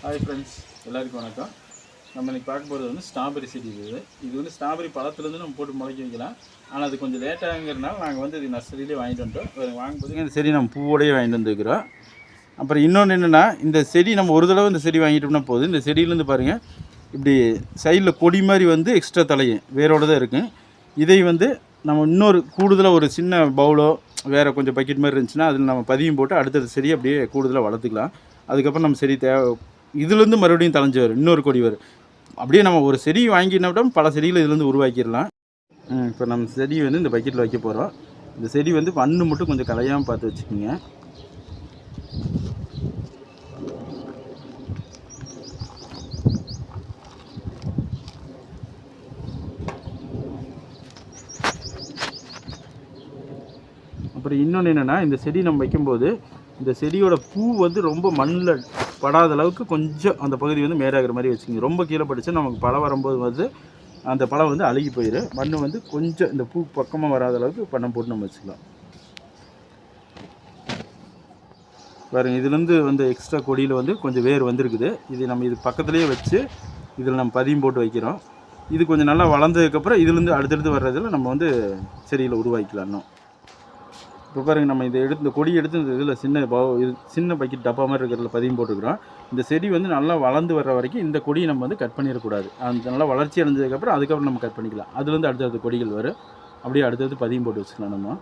Hi friends, எல்லாருக்கும் வணக்கம். நம்ம இன்றைக்கி பார்க்க போகிறது வந்து ஸ்ட்ராபெரி செடி. இது வந்து ஸ்ட்ராபெரி பழத்துலேருந்து நம்ம போட்டு முளைக்க வைக்கலாம். ஆனால் அது கொஞ்சம் லேட்டாகிறதுனால நாங்கள் வந்து இது நர்சரியிலே வாங்கிட்டு வந்துட்டோம். வாங்கும்போது இந்த செடி நம்ம பூவோடையே வாங்கிட்டு வந்துருக்கிறோம். அப்புறம் இன்னொன்று என்னென்னா, இந்த செடி நம்ம ஒரு தடவை இந்த செடி வாங்கிட்டோம்னா போதும். இந்த செடியிலேருந்து பாருங்கள், இப்படி சைடில் கொடி மாதிரி வந்து எக்ஸ்ட்ரா தலையும் வேரோடு தான் இருக்கும். இதை வந்து நம்ம இன்னொரு கூடுதலாக ஒரு சின்ன பவுலோ வேறு கொஞ்சம் பக்கெட் மாதிரி இருந்துச்சுன்னா அதில் நம்ம பதியம் போட்டு அடுத்தது செடி அப்படியே கூடுதலாக வளர்த்துக்கலாம். அதுக்கப்புறம் நம்ம செடி இதுலேருந்து மறுபடியும் தலைஞ்சு வரும், இன்னொரு கொடி வரும். அப்படியே நம்ம ஒரு செடி வாங்கினோம்னா பல செடிகளை இதுலேருந்து உருவாக்கிடலாம். இப்போ நம்ம செடி வந்து இந்த பக்கெட்டில் வைக்க போகிறோம். இந்த செடி வந்து மண்ணு மட்டும் கொஞ்சம் கலையாமல் பார்த்து வச்சுக்கோங்க. அப்புறம் இன்னொன்று என்னென்னா, இந்த செடி நம்ம வைக்கும்போது இந்த செடியோட பூ வந்து ரொம்ப மண்ணில் படாத அளவுக்கு கொஞ்சம் அந்த பகுதி வந்து மேலாகிற மாதிரி வச்சுக்கோங்க. ரொம்ப கீழே பட்டுச்சு நமக்கு பழம் வரும்போது வந்து அந்த பழம் வந்து அழுகி போயிடும். மண் வந்து கொஞ்சம் இந்த பூ பக்கமாக வராத அளவுக்கு பண்ணம் போட்டு நம்ம வச்சுக்கலாம். பாருங்கள், இதுலேருந்து வந்து எக்ஸ்ட்ரா கொடியில் வந்து கொஞ்சம் வேர் வந்திருக்குது. இது நம்ம இது பக்கத்துலேயே வச்சு இதில் நம்ம பதியம் போட்டு வைக்கிறோம். இது கொஞ்சம் நல்லா வளர்ந்ததுக்கப்புறம் இதுலேருந்து அடுத்தடுத்து வர்றதில் நம்ம வந்து செடியில் உருவாக்கிக்கலாம். இன்னும் இப்போ பாருங்கள், நம்ம இதை எடுத்து இந்த கொடி எடுத்து இந்த இதில் சின்ன பக்கெட் டப்பா மாதிரி இருக்கிறதுல பதியம் போட்டுக்கிறோம். இந்த செடி வந்து நல்லா வளர்ந்து வர்ற வரைக்கும் இந்த கொடியை நம்ம வந்து கட் பண்ணிடக்கூடாது. அந்த நல்லா வளர்ச்சி அடைஞ்சதுக்கப்புறம் அதுக்கப்புறம் நம்ம கட் பண்ணிக்கலாம். அதுலேருந்து அடுத்தடுத்த கொடிகள் வரும். அப்படியே அடுத்தடுத்து பதியம் போட்டு வச்சுக்கலாம் நம்ம.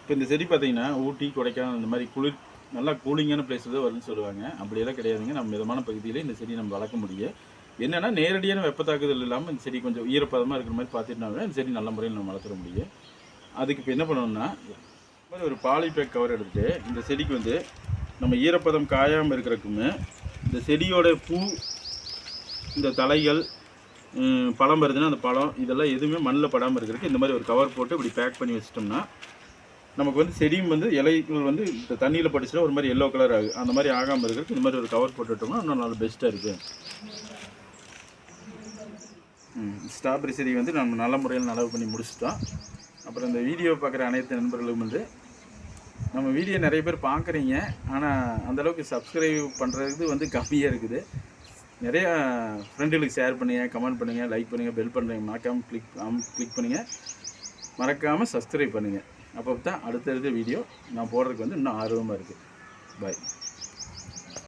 இப்போ இந்த செடி பார்த்திங்கன்னா ஊட்டி, கொடைக்கானல் இந்த மாதிரி நல்லா கூலிங்கான பிளேஸில் தான் வரும்னு சொல்லுவாங்க. அப்படியெல்லாம் கிடையாதுங்க. நம்ம மிதமான பகுதியில் இந்த செடி நம்ம வளர்க்க முடியும். என்னென்னா, நேரடியான வெப்பத்தாக்குதல் இல்லாமல் இந்த செடி கொஞ்சம் ஈரப்பதமாக இருக்கிற மாதிரி பார்த்துட்டோம்னா இந்த செடி நல்ல முறையில் நம்ம வளர்த்துற முடியும். அதுக்கு இப்போ என்ன பண்ணணும்னா, இந்த மாதிரி ஒரு பாலிபேக் கவர் எடுத்துகிட்டு இந்த செடிக்கு வந்து நம்ம ஈரப்பதம் காயாமல் இருக்கிறதுக்குமே இந்த செடியோட பூ, இந்த தலைகள், பழம் வருதுன்னா அந்த பழம் இதெல்லாம் எதுவுமே மண்ணில் படாமல் இருக்கிறதுக்கு இந்த மாதிரி ஒரு கவர் போட்டு இப்படி பேக் பண்ணி வச்சிட்டோம்னா நமக்கு வந்து செடியும் வந்து இலைகள் வந்து இந்த தண்ணியில் பட்டுச்சுன்னா ஒரு மாதிரி எல்லோ கலர் ஆகும். அந்த மாதிரி ஆகாமல் இருக்கிறதுக்கு இந்த மாதிரி ஒரு கவர் போட்டுட்டோம்னா இன்னும் நல்லா பெஸ்ட்டாக இருக்குது. ஸ்ட்ராபெரி செடி வந்து நம்ம நல்ல முறையில் நடவு பண்ணி முடிச்சிட்டோம். அப்புறம் இந்த வீடியோ பார்க்குற அனைத்து நண்பர்களும் வந்து நம்ம வீடியோ நிறைய பேர் பார்க்குறீங்க, ஆனால் அந்தளவுக்கு சப்ஸ்கிரைப் பண்ணுறது வந்து கம்மியாக இருக்குது. நிறையா ஃப்ரெண்டுகளுக்கு ஷேர் பண்ணுங்கள், கமெண்ட் பண்ணுங்கள், லைக் பண்ணுங்கள், பெல் பண்ணுறீங்க, மறக்காமல் கிளிக் பண்ணுங்கள், மறக்காமல் சப்ஸ்கிரைப் பண்ணுங்கள். அப்போ தான் அடுத்தடுத்த வீடியோ நான் போடுறதுக்கு வந்து இன்னும் ஆர்வமாக இருக்குது. பாய்.